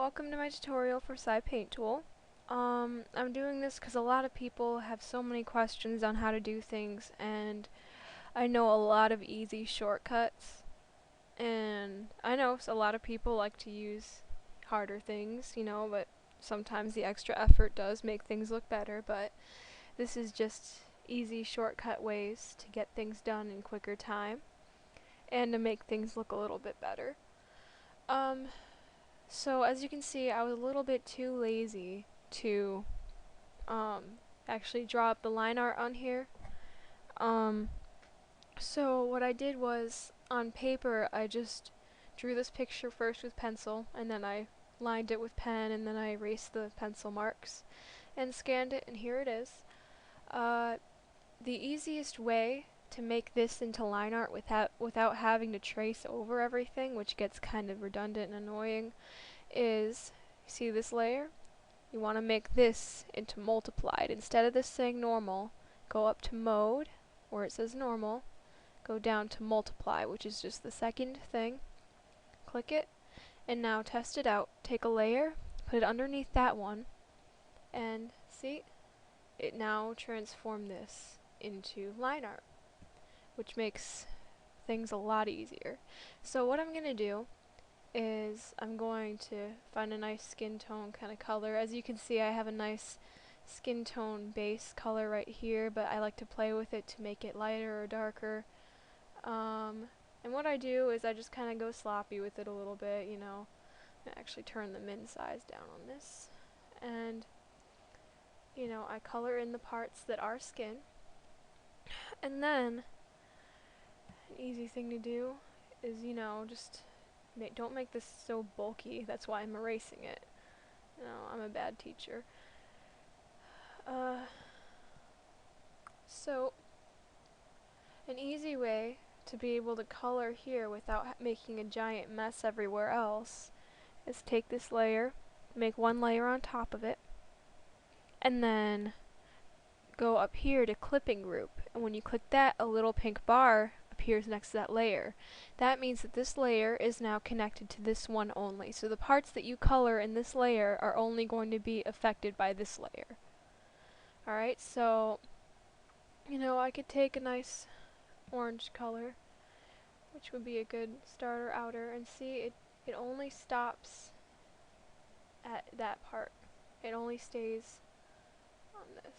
welcome to my tutorial for SAI Paint Tool. I'm doing this because a lot of people have so many questions on how to do things, and I know a lot of easy shortcuts, and I know a lot of people like to use harder things, but sometimes the extra effort does make things look better, but this is just easy shortcut ways to get things done in quicker time, and to make things look a little bit better. So as you can see, I was a little bit too lazy to actually draw up the line art on here. So what I did was, on paper, I just drew this picture first with pencil, and then I lined it with pen, and then I erased the pencil marks and scanned it, and here it is. The easiest way to make this into line art without having to trace over everything, which gets kind of redundant and annoying, is, see this layer? You want to make this into multiplied. Instead of this saying normal, go up to mode, where it says normal, go down to multiply, which is just the second thing. Click it, and now test it out. Take a layer, put it underneath that one, and see? It now transformed this into line art, which makes things a lot easier. So what I'm going to do is I'm going to find a nice skin tone kind of color. As you can see, I have a nice skin tone base color right here, but I like to play with it to make it lighter or darker. And what I do is I just kind of go sloppy with it a little bit, I actually turn the min size down on this, and I color in the parts that are skin. And then an easy thing to do is just don't make this so bulky. That's why I'm erasing it. I'm a bad teacher. So an easy way to be able to color here without making a giant mess everywhere else is take this layer, make one layer on top of it, and then go up here to clipping group, and when you click that, a little pink bar appears next to that layer. That means that this layer is now connected to this one only. So the parts that you color in this layer are only going to be affected by this layer. Alright, so I could take a nice orange color, which would be a good starter outer, and see it only stops at that part. It only stays on this.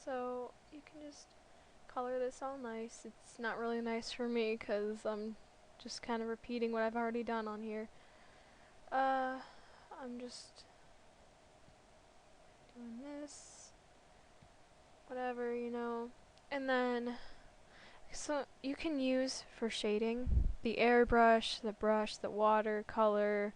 So you can just color this all nice. It's not really nice for me because I'm just kind of repeating what I've already done on here. I'm just doing this, whatever, and then so you can use for shading the airbrush, the brush, the watercolor,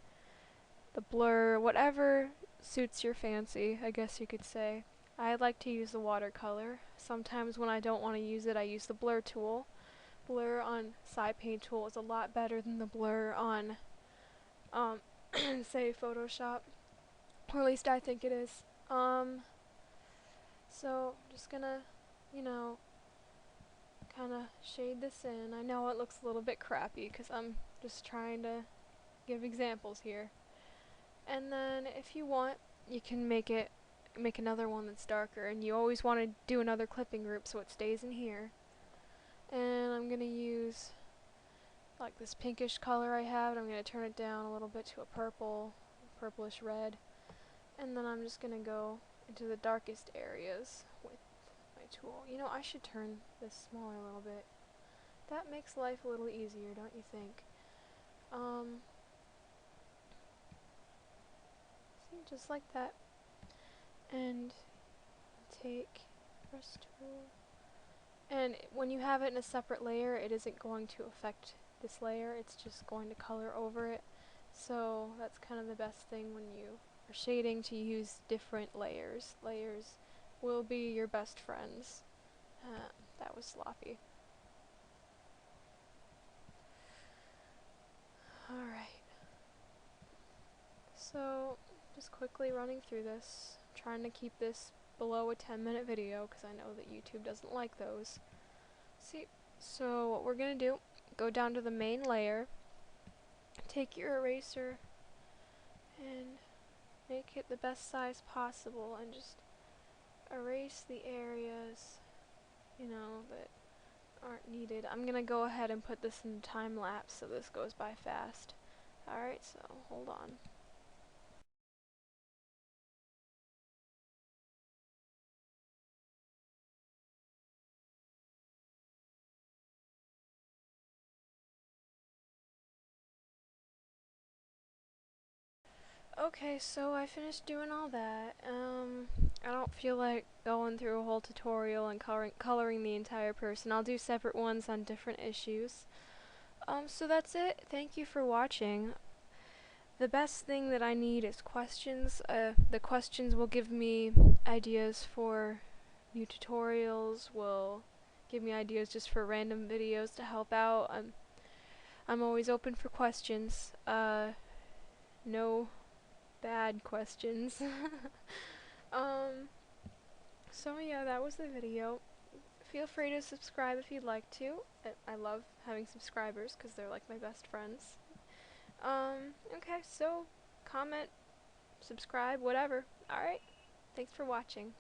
the blur, whatever suits your fancy, I guess you could say. I like to use the watercolor. Sometimes when I don't want to use it, I use the blur tool. Blur on SAI Paint Tool is a lot better than the blur on, say, Photoshop. Or at least I think it is. So, I'm just gonna, kind of shade this in. I know it looks a little bit crappy because I'm just trying to give examples here. And then, if you want, you can make another one that's darker, and you always want to do another clipping group so it stays in here. And I'm going to use like this pinkish color I have, and I'm going to turn it down a little bit to a purplish red, and then I'm just going to go into the darkest areas with my tool. I should turn this smaller a little bit. That makes life a little easier, don't you think? See, just like that. And take brush tool, and when you have it in a separate layer, it isn't going to affect this layer, it's just going to color over it. So that's kind of the best thing when you are shading, to use different layers. Layers will be your best friends. That was sloppy. Alright. So, just quickly running through this, trying to keep this below a 10-minute video because I know that YouTube doesn't like those. See, so what we're going to do, go down to the main layer, take your eraser, and make it the best size possible and just erase the areas, that aren't needed. I'm gonna go ahead and put this in time lapse so this goes by fast. Alright, so hold on. Okay, so I finished doing all that. I don't feel like going through a whole tutorial and coloring the entire person. I'll do separate ones on different issues. So that's it. Thank you for watching. The best thing that I need is questions. The questions will give me ideas for new tutorials, will give me ideas just for random videos to help out. I'm always open for questions. No bad questions. um, so yeah, that was the video. Feel free to subscribe if you'd like to. I love having subscribers because they're like my best friends. Okay, so comment, subscribe, whatever. Alright, thanks for watching.